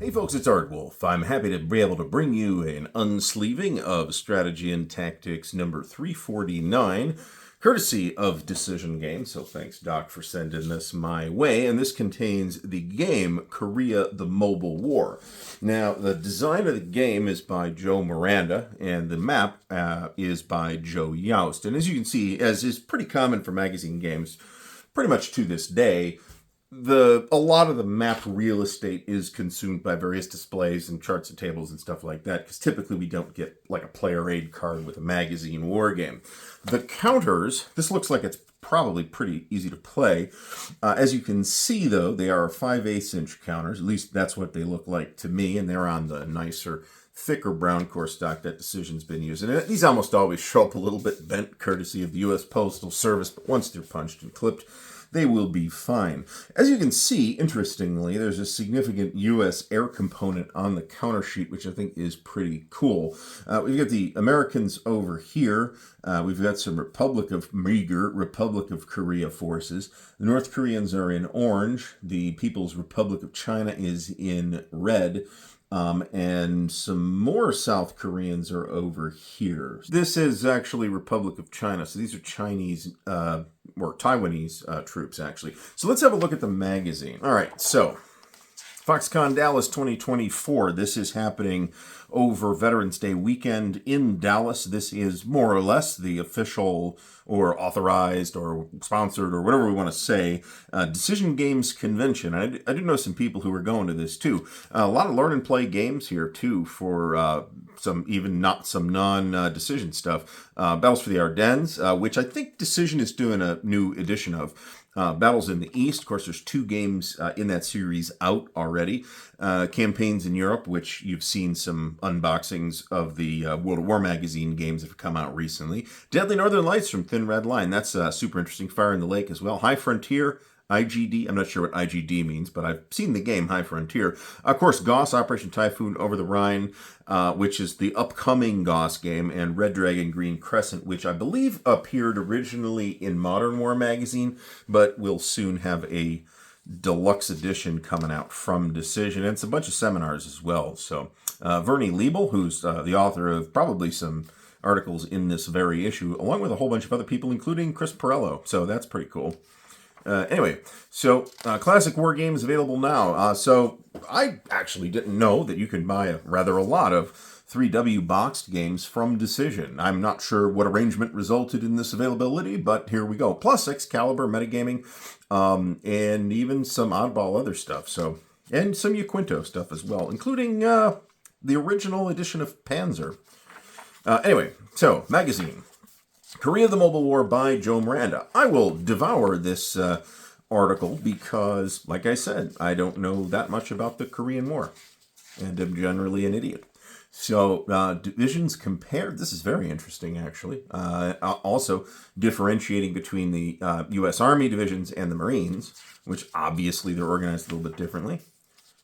Hey folks, it's Ardwulf. I'm happy to be able to bring you an unsleeving of Strategy and Tactics number 349, courtesy of Decision Games. So thanks, Doc, for sending this my way. And this contains the game Korea: The Mobile War. Now, the design of the game is by Joe Miranda, and the map is by Joe Youst. And as you can see, as is pretty common for magazine games, pretty much to this day, a lot of the map real estate is consumed by various displays and charts and tables and stuff like that, because typically we don't get like a player aid card with a magazine war game. The counters, this looks like it's probably pretty easy to play. As you can see, though, they are 5/8 inch counters. At least that's what they look like to me, and they're on the nicer, thicker brown core stock that Decision's been using. And these almost always show up a little bit bent, courtesy of the U.S. Postal Service, but once they're punched and clipped, they will be fine. As you can see, interestingly, there's a significant U.S. air component on the counter sheet, which I think is pretty cool. We've got the Americans over here. We've got some Republic of Korea forces. The North Koreans are in orange. The People's Republic of China is in red. And some more South Koreans are over here. This is actually Republic of China. So these are Chinese, or Taiwanese troops, actually. So let's have a look at the magazine. All right, so Foxconn Dallas 2024. This is happening over Veterans Day weekend in Dallas. This is more or less the official or authorized or sponsored or whatever we want to say Decision Games convention. I do know some people who are going to this too. A lot of learn and play games here too for some non-decision stuff. Battles for the Ardennes, which I think Decision is doing a new edition of. Battles in the East, of course, there's 2 games in that series out already. Campaigns in Europe, which you've seen some unboxings of the World of War magazine games that have come out recently. Deadly Northern Lights from Thin Red Line, that's super interesting. Fire in the Lake as well. High Frontier, IGD, I'm not sure what IGD means, but I've seen the game High Frontier. Of course, Gauss, Operation Typhoon Over the Rhine, which is the upcoming Gauss game, and Red Dragon Green Crescent, which I believe appeared originally in Modern War magazine, but will soon have a deluxe edition coming out from Decision. And it's a bunch of seminars as well. So Vernie Liebel, who's the author of probably some articles in this very issue, along with a whole bunch of other people, including Chris Perello. So that's pretty cool. Anyway, so Classic War Games available now. So I actually didn't know that you can buy a lot of 3W boxed games from Decision. I'm not sure what arrangement resulted in this availability, but here we go. Plus Excalibur, Metagaming, and even some oddball other stuff. So, and some Yaquinto stuff as well, including the original edition of Panzer. Anyway, so magazine. Korea: The Mobile War by Joe Miranda. I will devour this article because, like I said, I don't know that much about the Korean War, and I'm generally an idiot. So, divisions compared, this is very interesting, actually. Also, differentiating between the U.S. Army divisions and the Marines, which obviously they're organized a little bit differently.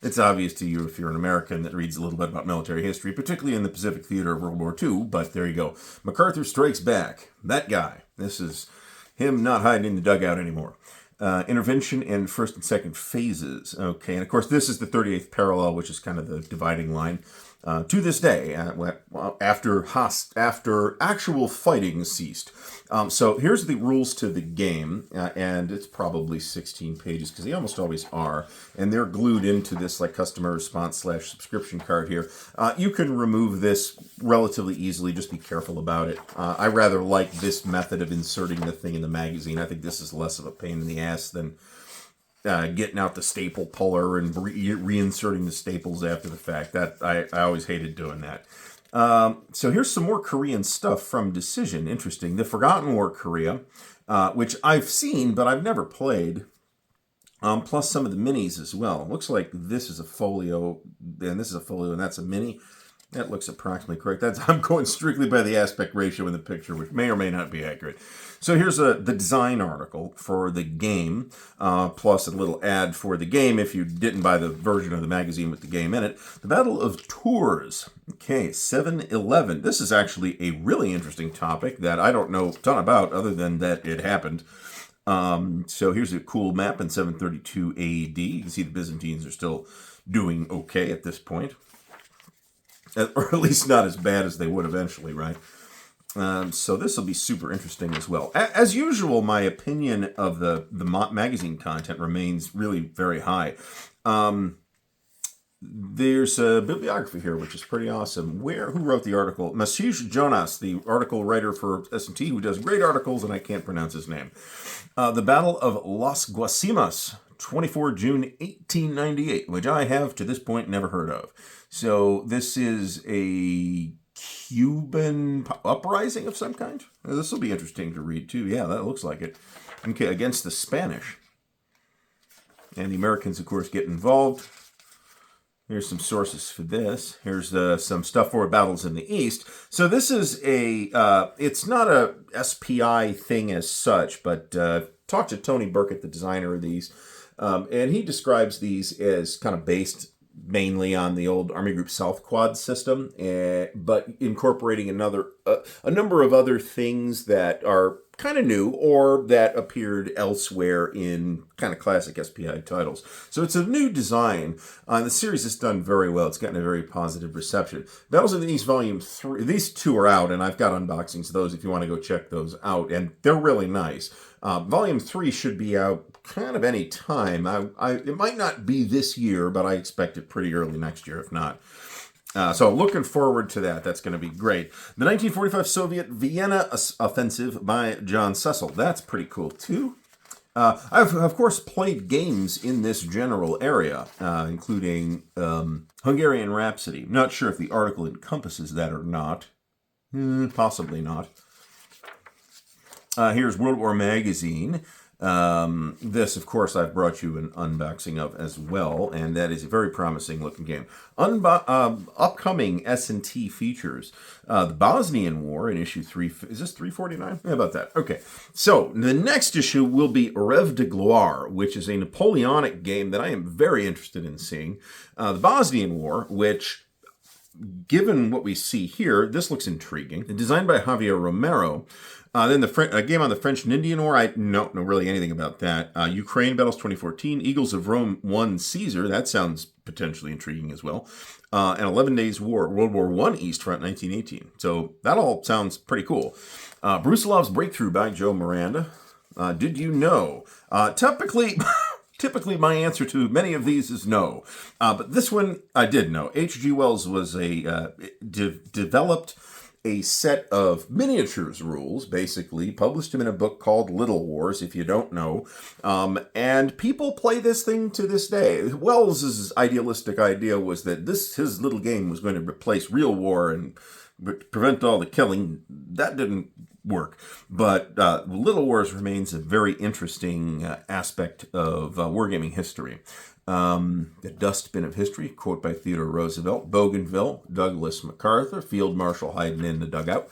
It's obvious to you if you're an American that reads a little bit about military history, particularly in the Pacific Theater of World War II, but there you go. MacArthur Strikes Back. That guy. This is him not hiding in the dugout anymore. Intervention and first and second phases. Okay, and of course this is the 38th parallel, which is kind of the dividing line. To this day, after actual fighting ceased. So here's the rules to the game, and it's probably 16 pages, because they almost always are, and they're glued into this like customer response / subscription card here. You can remove this relatively easily, just be careful about it. I rather like this method of inserting the thing in the magazine. I think this is less of a pain in the ass than getting out the staple puller and reinserting the staples after the fact. That I always hated doing that. So here's some more Korean stuff from Decision. Interesting. The Forgotten War Korea, which I've seen, but I've never played. Plus some of the minis as well. Looks like this is a folio, and this is a folio, and that's a mini. That looks approximately correct. I'm going strictly by the aspect ratio in the picture, which may or may not be accurate. So here's the design article for the game, plus a little ad for the game if you didn't buy the version of the magazine with the game in it. The Battle of Tours. Okay, 7/11. This is actually a really interesting topic that I don't know a ton about other than that it happened. So here's a cool map in 732 AD. You can see the Byzantines are still doing okay at this point. Or at least not as bad as they would eventually, right? So this will be super interesting as well. As usual, my opinion of the magazine content remains really very high. There's a bibliography here, which is pretty awesome. Who wrote the article? Masij Jonas, the article writer for S&T, who does great articles, and I can't pronounce his name. The Battle of Las Guasimas, 24 June 1898, which I have to this point never heard of. So this is a Cuban uprising of some kind. This will be interesting to read too. Yeah, that looks like it. Okay, against the Spanish. And the Americans, of course, get involved. Here's some sources for this. Here's some stuff for battles in the East. So this is it's not a SPI thing as such, but talked to Tony Burkett, the designer of these, and he describes these as kind of based mainly on the old Army Group South Quad system, but incorporating a number of other things that are kind of new or that appeared elsewhere in kind of classic SPI titles. So it's a new design. The series has done very well. It's gotten a very positive reception. Battles in the East Volume 3, these two are out, and I've got unboxings of those if you want to go check those out, and they're really nice. Volume 3 should be out kind of any time. It might not be this year, but I expect it pretty early next year, if not. So looking forward to that. That's going to be great. The 1945 Soviet Vienna Offensive by John Cecil. That's pretty cool, too. I've, of course, played games in this general area, including Hungarian Rhapsody. Not sure if the article encompasses that or not. Possibly not. Here's World War Magazine. This, of course, I've brought you an unboxing of as well, and that is a very promising looking game. Upcoming S&T features. The Bosnian War in issue 3. Is this 349? How about that? Okay. So, the next issue will be Rêve de Gloire, which is a Napoleonic game that I am very interested in seeing. The Bosnian War, which, given what we see here, this looks intriguing. Designed by Javier Romero. Then a game on the French and Indian War. I don't know really anything about that. Ukraine Battles 2014. Eagles of Rome 1 Caesar. That sounds potentially intriguing as well. And 11 Days War, World War I East Front 1918. So that all sounds pretty cool. Brusilov's Breakthrough by Joe Miranda. Did you know? Typically, my answer to many of these is no. But this one, I did know. H.G. Wells was developed a set of miniatures rules, basically, published them in a book called Little Wars, if you don't know. And people play this thing to this day. Wells' idealistic idea was that his little game was going to replace real war and prevent all the killing. That didn't work. But Little Wars remains a very interesting aspect of wargaming history. The Dustbin of History, quote by Theodore Roosevelt, Bougainville, Douglas MacArthur, Field Marshal hiding in the dugout.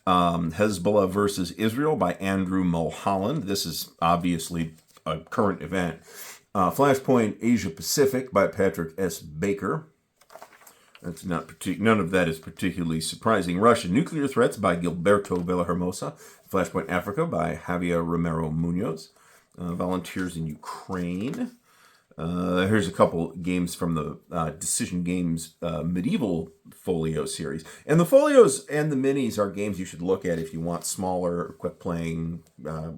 Hezbollah versus Israel by Andrew Mulholland. This is obviously a current event. Flashpoint Asia Pacific by Patrick S. Baker. That's none of that is particularly surprising. Russian Nuclear Threats by Gilberto Villahermosa. Flashpoint Africa by Javier Romero Munoz. Volunteers in Ukraine. Here's a couple games from the Decision Games Medieval Folio series. And the folios and the minis are games you should look at if you want smaller, quick-playing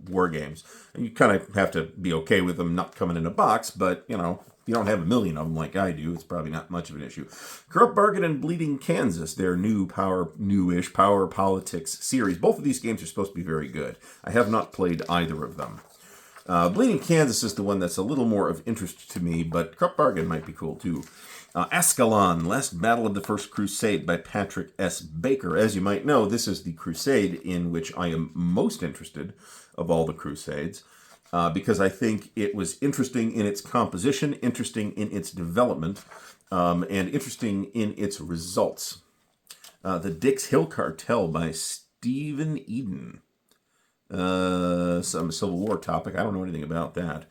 war games. And you kind of have to be okay with them not coming in a box, but, you know, if you don't have a million of them like I do, it's probably not much of an issue. Corrupt Bargain and Bleeding Kansas, their newish Power Politics series. Both of these games are supposed to be very good. I have not played either of them. Bleeding Kansas is the one that's a little more of interest to me, but Corrupt Bargain might be cool too. Ascalon, Last Battle of the First Crusade by Patrick S. Baker. As you might know, this is the crusade in which I am most interested of all the crusades, because I think it was interesting in its composition, interesting in its development, and interesting in its results. The Dix Hill Cartel by Stephen Eden. Some Civil War topic. I don't know anything about that.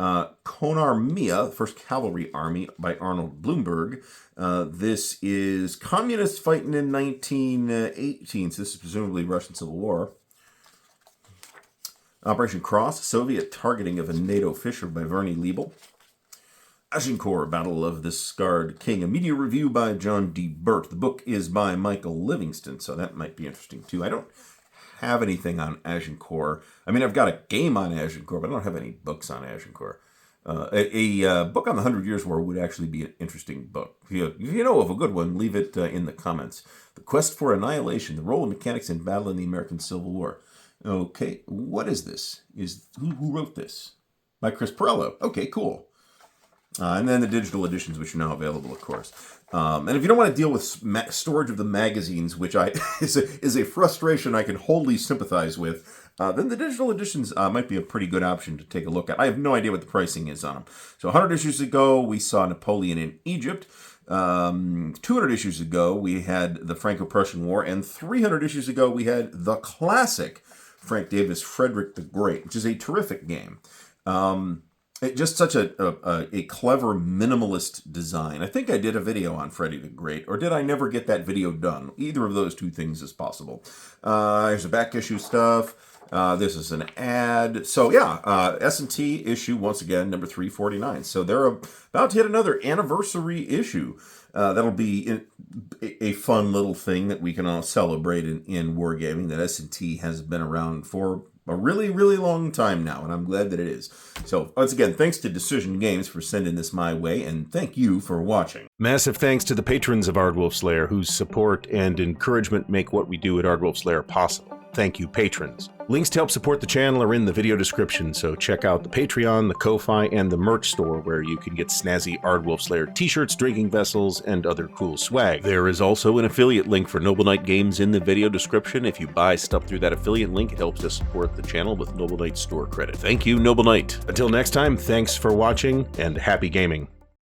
Konarmia, First Cavalry Army by Arnold Bloomberg. This is communists fighting in 1918, so this is presumably Russian Civil War. Operation Cross, Soviet targeting of a NATO fisher by Vernie Liebel. Agincourt, Battle of the Scarred King, a media review by John D. Burt. The book is by Michael Livingston, so that might be interesting too. I don't have anything on Agincourt. I mean, I've got a game on Agincourt, but I don't have any books on Agincourt. A book on the 100 Years' War would actually be an interesting book. If you know of a good one, leave it in the comments. The Quest for Annihilation, the Role of Mechanics in Battle in the American Civil War. Okay, what is this? Who wrote this? By Chris Perello. Okay, cool. And then the digital editions, which are now available, of course. And if you don't want to deal with storage of the magazines, which is a frustration I can wholly sympathize with, then the digital editions might be a pretty good option to take a look at. I have no idea what the pricing is on them. So 100 issues ago, we saw Napoleon in Egypt. 200 issues ago, we had the Franco-Prussian War. And 300 issues ago, we had the classic Frank Davis Frederick the Great, which is a terrific game. Just such a clever minimalist design. I think I did a video on Freddy the Great, or did I never get that video done? Either of those two things is possible. There's the back issue stuff. This is an ad. So yeah, S&T issue, once again, number 349. So they're about to hit another anniversary issue. That'll be a fun little thing that we can all celebrate in wargaming, that S&T has been around for a really, really long time now, and I'm glad that it is. So, once again, thanks to Decision Games for sending this my way, and thank you for watching. Massive thanks to the patrons of Ardwulf's Lair, whose support and encouragement make what we do at Ardwulf's Lair possible. Thank you, patrons. Links to help support the channel are in the video description, so check out the Patreon, the Ko-Fi, and the merch store, where you can get snazzy Ardwulf's Lair t-shirts, drinking vessels, and other cool swag. There is also an affiliate link for Noble Knight Games in the video description. If you buy stuff through that affiliate link, it helps us support the channel with Noble Knight store credit. Thank you, Noble Knight. Until next time, thanks for watching, and happy gaming.